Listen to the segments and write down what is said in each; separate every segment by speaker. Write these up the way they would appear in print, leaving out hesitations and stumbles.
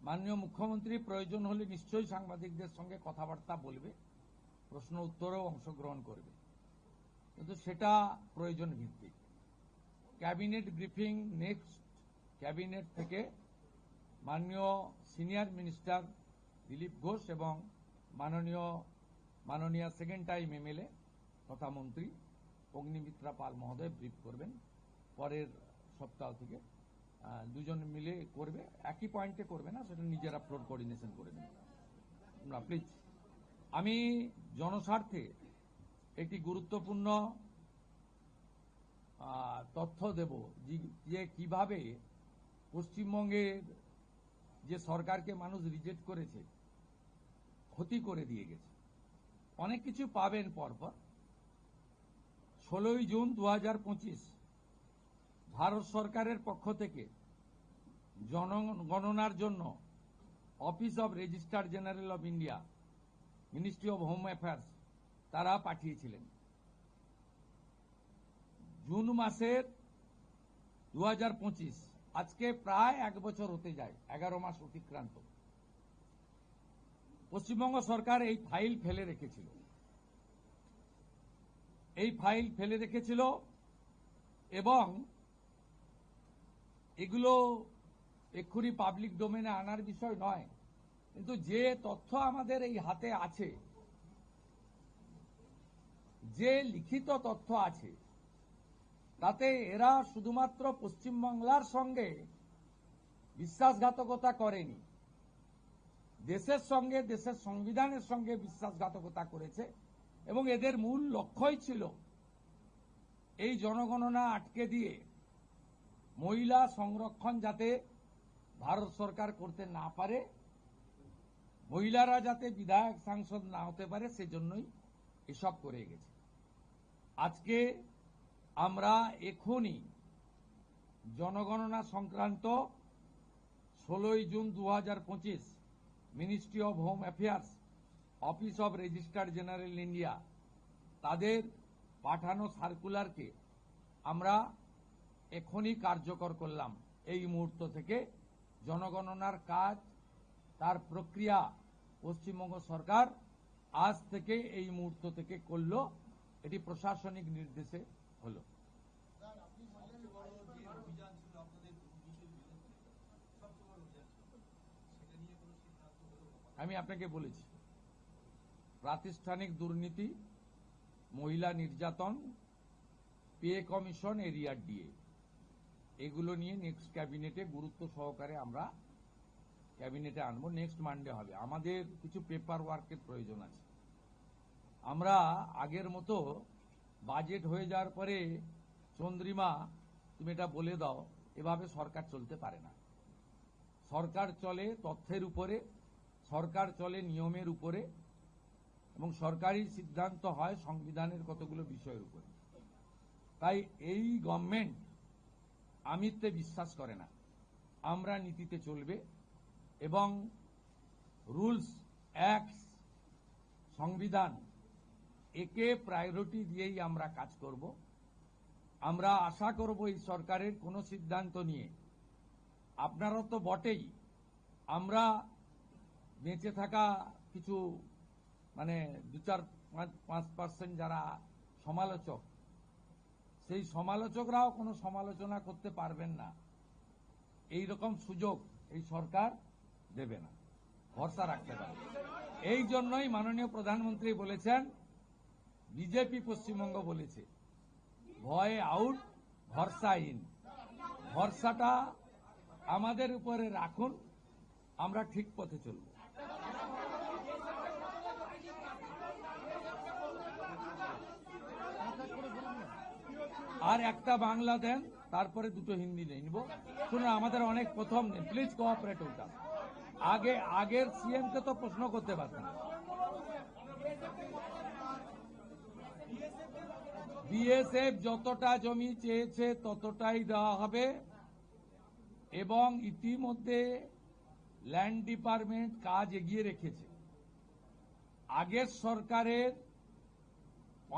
Speaker 1: মাননীয় মুখ্যমন্ত্রী প্রয়োজন হলে নিশ্চয়ই সাংবাদিকদের সঙ্গে কথাবার্তা বলবে, প্রশ্ন উত্তরেও অংশগ্রহণ করবে, কিন্তু সেটা প্রয়োজন ভিত্তিক। ক্যাবিনেট ব্রিফিং নেক্সট ক্যাবিনেট থেকে মাননীয় সিনিয়র মিনিস্টার দিলীপ ঘোষ এবং মাননীয় সেকেন্ড টাইম এমএলএ তথা মন্ত্রী অগ্নিমিত্রা পাল মহোদয় ব্রিফ করবেন। পরের সপ্তাহ থেকে দুজন মিলে করবে, একই পয়েন্টে করবে না, সেটা নিজেরা ফ্লোর কোঅর্ডিনেশন করে নেবে। প্লিজ, আমি জনস্বার্থে একটি গুরুত্বপূর্ণ তথ্য দেব যে কিভাবে পশ্চিমবঙ্গের যে সরকারকে মানুষ রিজেক্ট করেছে, ক্ষতি করে দিয়ে গেছে। অনেক কিছু পাবেন পরপর। 16ই জুন 2025 ভারত সরকারের পক্ষ থেকে জনগণনার জন্য office of registrar general of India, ministry of home affairs তারা পাঠিয়েছিলেন। জুন মাসের 2025 আজকে প্রায় 1 বছর হতে যায়, 11 মাস অতিক্রান্ত। পশ্চিমবঙ্গ সরকার এই ফাইল ফেলে রেখেছিল এবং এগুলো এক্ষুনি পাবলিক ডোমেনে আনার বিষয় নয়, কিন্তু যে তথ্য আমাদের এই হাতে আছে, যে লিখিত তথ্য আছে, তাতে এরা শুধুমাত্র পশ্চিমবাংলার সঙ্গে বিশ্বাসঘাতকতা করেনি, দেশের সঙ্গে, দেশের সংবিধানের সঙ্গে বিশ্বাসঘাতকতা করেছে। এবং এদের মূল লক্ষ্যই ছিল এই জনগণনা আটকে দিয়ে মহিলা সংরক্ষণ যাতে ভারত সরকার করতে না পারে, মহিলারা যাতে বিধায়ক সাংসদ না হতে পারে, সেজন্যই এসব করে গেছে। আজকে আমরা এখনই জনগণনা সংক্রান্ত 16ই June 2025 ministry of home affairs, office of registrar general India তাদের পাঠানো সার্কুলারকে আমরা এখনই কার্যকর করলাম। এই মুহূর্ত থেকে জনগণনার কাজ, তার প্রক্রিয়া পশ্চিমবঙ্গ সরকার আজ থেকে এই মুহূর্ত থেকে করল। এটি প্রশাসনিক নির্দেশে হলো। আমি আপনাকে বলেছি, প্রাতিষ্ঠানিক দুর্নীতি, মহিলা নির্যাতন, পে কমিশন, এরিয়ার ডিএ, এগুলো নিয়ে নেক্সট ক্যাবিনেটে গুরুত্ব সহকারে আমরা ক্যাবিনেটে আনবো। নেক্সট মানডে হবে। আমাদের কিছু পেপার ওয়ার্কের প্রয়োজন আছে। আমরা আগের মতো বাজেট হয়ে যাওয়ার পরে চন্দ্রিমা তুমি এটা বলে দাও, এভাবে সরকার চলতে পারে না। সরকার চলে তথ্যের উপরে, সরকার চলে নিয়মের উপরে, এবং সরকারি সিদ্ধান্ত হয় সংবিধানের কতগুলো বিষয়ের উপরে। তাই এই গভর্নমেন্ট আমিত্বে বিশ্বাস করে না, আমরা নীতিতে চলবে এবং রুলস, অ্যাক্টস, সংবিধান একে প্রায়োরিটি দিয়েই আমরা কাজ করব। আমরা আশা করব এই সরকারের কোনো সিদ্ধান্ত নিয়ে, আপনারা তো বটেই, আমরা বেঁচে থাকা কিছু 2-4-5% যারা সমালোচক, সেই সমালোচকরাও কোনো সমালোচনা করতে পারবেন না, এই রকম সুযোগ এই সরকার দেবে না, ভরসা রাখতে পারে। এই জন্যই মাননীয় প্রধানমন্ত্রী বলেছেন, বিজেপি পশ্চিমবঙ্গ বলেছে, ভয় আউট, ভরসা ইন। ভরসাটা আমাদের উপরে রাখুন, আমরা ঠিক পথে চলব। আর একটা বাংলা দেন, তারপরে দুটো হিন্দি নিব। শুনুন, আমাদের অনেক প্রথম দিন, প্লিজ কোঅপারেট ওটা। আগের সিএম কে তো প্রশ্ন করতে পারতেন। বিএসএফ যতটা জমি চেয়েছে ততটাই দেওয়া হবে, এবং ইতিমধ্যে ল্যান্ড ডিপার্টমেন্ট কাজ এগিয়ে রেখেছে। আগের সরকারের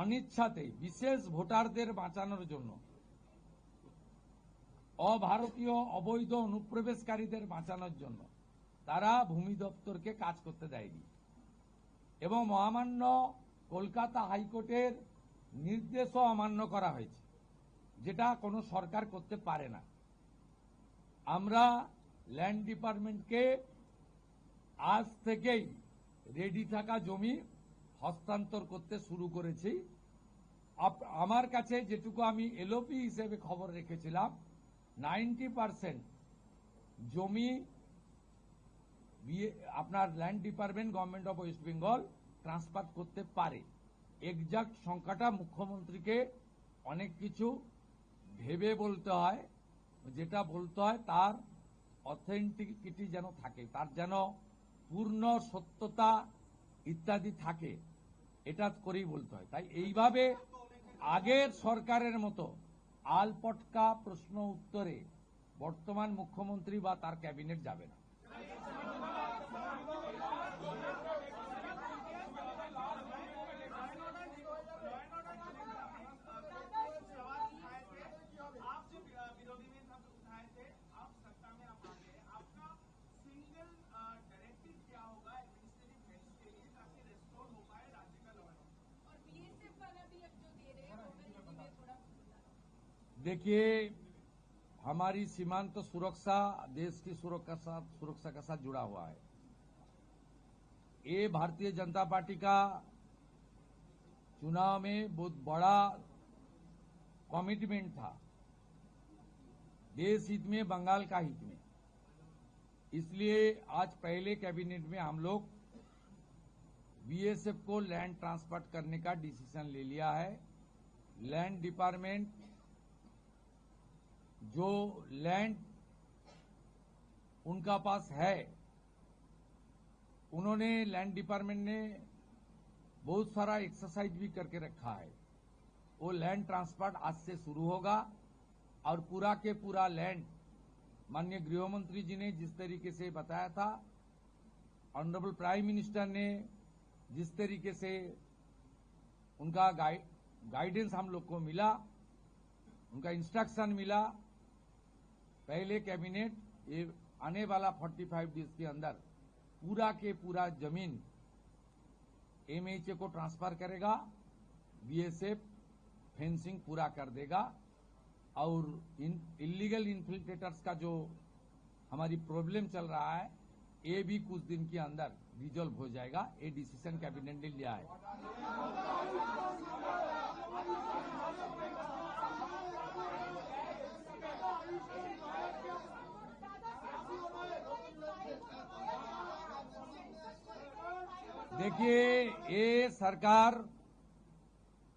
Speaker 1: অনিচ্ছাতে বিশেষ ভোটারদের বাঁচানোর জন্য, অভারতীয় অবৈধ অনুপ্রবেশকারীদের বাঁচানোর জন্য তারা ভূমি দপ্তরকে কাজ করতে দেয়নি এবং মহামান্য কলকাতা হাইকোর্টের নির্দেশও অমান্য করা হয়েছে, যেটা কোনো সরকার করতে পারে না। আমরা ল্যান্ড ডিপার্টমেন্টকে আজ থেকেই রেডি থাকা জমি হস্তান্তর করতে শুরু করেছি। আমার কাছে যেটুকু আমি এলওপি হিসেবে খবর রেখেছিলাম, 90% জমি আপনার land department government of West Bengal transfer করতে পারে। এক্সাক্ট সংখ্যাটা মুখ্যমন্ত্রীকে অনেক কিছু ভেবে বলতে হয়, যেটা বলতে হয় তার অথেন্টিকিটি যেন থাকে, তার যেন পূর্ণ সত্যতা ইত্যাদি থাকে, এটা করেই বলতে হয়। তাই এইভাবে আগের সরকারের মতো আলপটকা প্রশ্ন উত্তরে বর্তমান মুখ্যমন্ত্রী বা তার ক্যাবিনেট যাবে না। देखिए, हमारी सीमांत सुरक्षा देश की सुरक्षा के साथ जुड़ा हुआ है। ये भारतीय जनता पार्टी का चुनाव में बहुत बड़ा कमिटमेंट था, देश हित में, बंगाल का हित में। इसलिए आज पहले कैबिनेट में हम लोग बीएसएफ को लैंड ट्रांसफर करने का डिसीजन ले लिया है। लैंड डिपार्टमेंट जो लैंड उनका पास है, उन्होंने लैंड डिपार्टमेंट ने बहुत सारा एक्सरसाइज भी करके रखा है। वो लैंड ट्रांसफर आज से शुरू होगा और पूरा के पूरा लैंड माननीय गृह मंत्री जी ने जिस तरीके से बताया था, ऑनरेबल प्राइम मिनिस्टर ने जिस तरीके से उनका गाइडेंस हम लोग को मिला, उनका इंस्ट्रक्शन मिला, पहले कैबिनेट ये आने वाला 45 डेज के अंदर पूरा के पूरा जमीन एमएचए को ट्रांसफर करेगा, बीएसएफ फेंसिंग पूरा कर देगा और इलीगल इन्फिल्ट्रेटर्स का जो हमारी प्रॉब्लम चल रहा है, ये भी कुछ दिन के अंदर रिजॉल्व हो जाएगा। ये डिसीजन कैबिनेट ने लिया है। देखिए, ये सरकार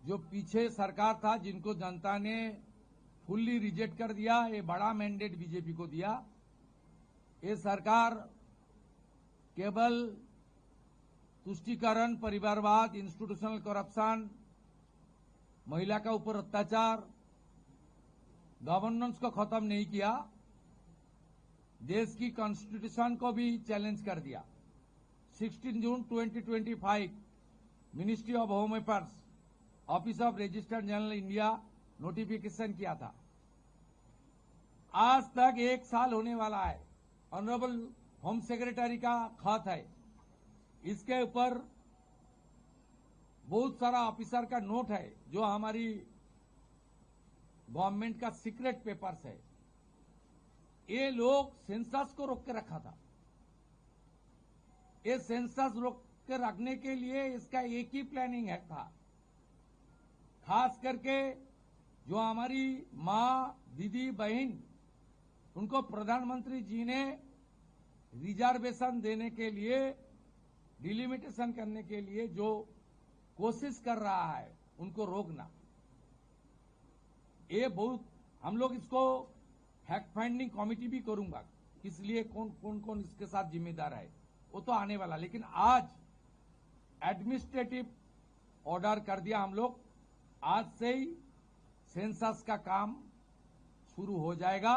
Speaker 1: जो पीछे सरकार था, जिनको जनता ने फुल्ली रिजेक्ट कर दिया, ये बड़ा मैंडेट बीजेपी को दिया। ये सरकार केवल तुष्टीकरण, परिवारवाद, इंस्टीट्यूशनल करप्शन, महिला का ऊपर अत्याचार, गवर्नेंस को खत्म नहीं किया, देश की कॉन्स्टिट्यूशन को भी चैलेंज कर दिया। 16 जून 2025 ministry of home affairs, office of registered general India notification किया था। आज तक 1 साल होने वाला है। ऑनरेबल होम सेक्रेटरी का खत है, इसके ऊपर बहुत सारा ऑफिसर का नोट है, जो हमारी गवर्नमेंट का सीक्रेट पेपर्स है। ये लोग सेंसस को रोक के रखा था। ये सेंसस रोक के रखने के लिए इसका एक ही प्लानिंग है था, खास करके जो हमारी माँ, दीदी, बहन, उनको प्रधानमंत्री जी ने रिजर्वेशन देने के लिए, डिलिमिटेशन करने के लिए जो कोशिश कर रहा है, उनको रोकना। ये बहुत, हम लोग इसको फैक्ट फाइंडिंग कमेटी भी करूंगा, इसलिए कौन इसके साथ जिम्मेदार है, वो तो आने वाला। लेकिन आज एडमिनिस्ट्रेटिव ऑर्डर कर दिया हम लोग, आज से ही सेंसस का काम शुरू हो जाएगा।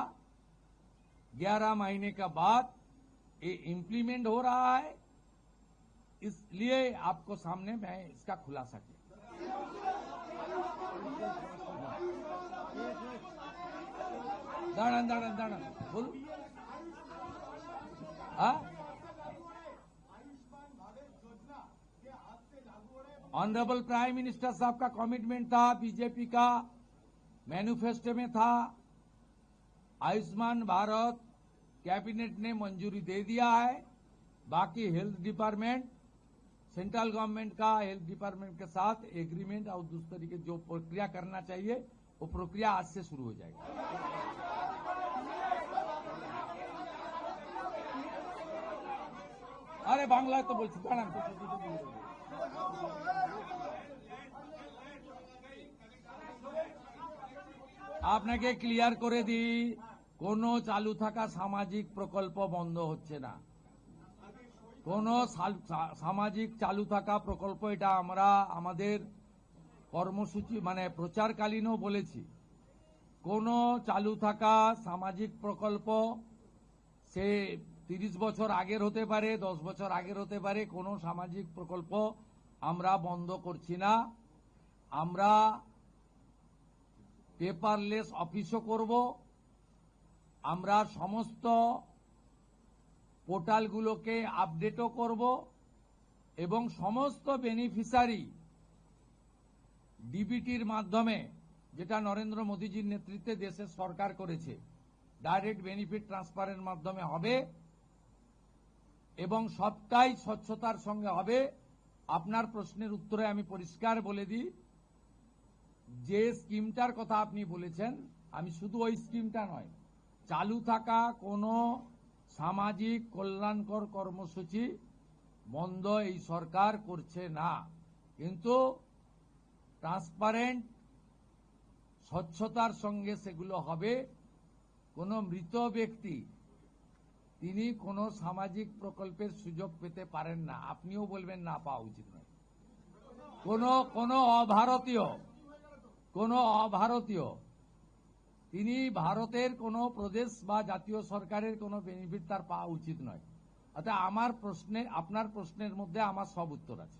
Speaker 1: 11 महीने के बाद ये इम्प्लीमेंट हो रहा है, इसलिए आपको सामने मैं इसका खुलासा किया। दाड़ा बोलो। हाँ, ऑनरेबल प्राइम मिनिस्टर साहब का कमिटमेंट था, बीजेपी का मैनिफेस्टो में था। आयुष्मान भारत कैबिनेट ने मंजूरी दे दिया है। बाकी हेल्थ डिपार्टमेंट, सेंट्रल गवर्नमेंट का हेल्थ डिपार्टमेंट के साथ एग्रीमेंट और दूसरे तरीके जो प्रक्रिया करना चाहिए वो प्रक्रिया आज से शुरू हो जाएगी। अरे বাংলায় তো বলছি, দাঁড়ান তো। আপনাকে ক্লিয়ার করে দিই, কোনো চালু থাকা সামাজিক প্রকল্প বন্ধ হচ্ছে না। কোন সামাজিক চালু থাকা প্রকল্প, এটা আমরা আমাদের কর্মসূচি মানে প্রচারকালীনও বলেছি। কোন চালু থাকা সামাজিক প্রকল্প সে 30 বছর আগের হতে পারে, 10 বছর আগের হতে পারে, কোন সামাজিক প্রকল্প আমরা বন্ধ করছি না। আমরা পেপারলেস অফিসও করব। আমরা সমস্ত পোর্টালগুলোকে আপডেটও করব এবং সমস্ত বেনিফিশিয়ারি ডিবিটির মাধ্যমে, যেটা নরেন্দ্র মোদীজির নেতৃত্বে দেশের সরকার করেছে, ডাইরেক্ট বেনিফিট ট্রান্সফারের মাধ্যমে হবে এবং সবটাই স্বচ্ছতার সঙ্গে হবে। আপনার প্রশ্নের উত্তরে আমি পরিষ্কার বলে দিই, যে স্কিমটার কথা আপনি বলেছেন, আমি শুধু ওই স্কিমটা নয়, চালু থাকা কোনো সামাজিক কল্যাণকর কর্মসূচি বন্ধ এই সরকার করছে না, কিন্তু ট্রান্সপারেন্ট স্বচ্ছতার সঙ্গে সেগুলো হবে। কোন মৃত ব্যক্তি তিনি কোন সামাজিক প্রকল্পের সুযোগ পেতে পারেন না, আপনিও বলবেন না পাওয়া উচিত নয়। কোন অভারতীয় তিনি ভারতের কোন প্রদেশ বা জাতীয় সরকারের কোন বেনিফিট তার পাওয়া উচিত নয়। অর্থাৎ আপনার প্রশ্নের মধ্যে আমার সব উত্তর আছে।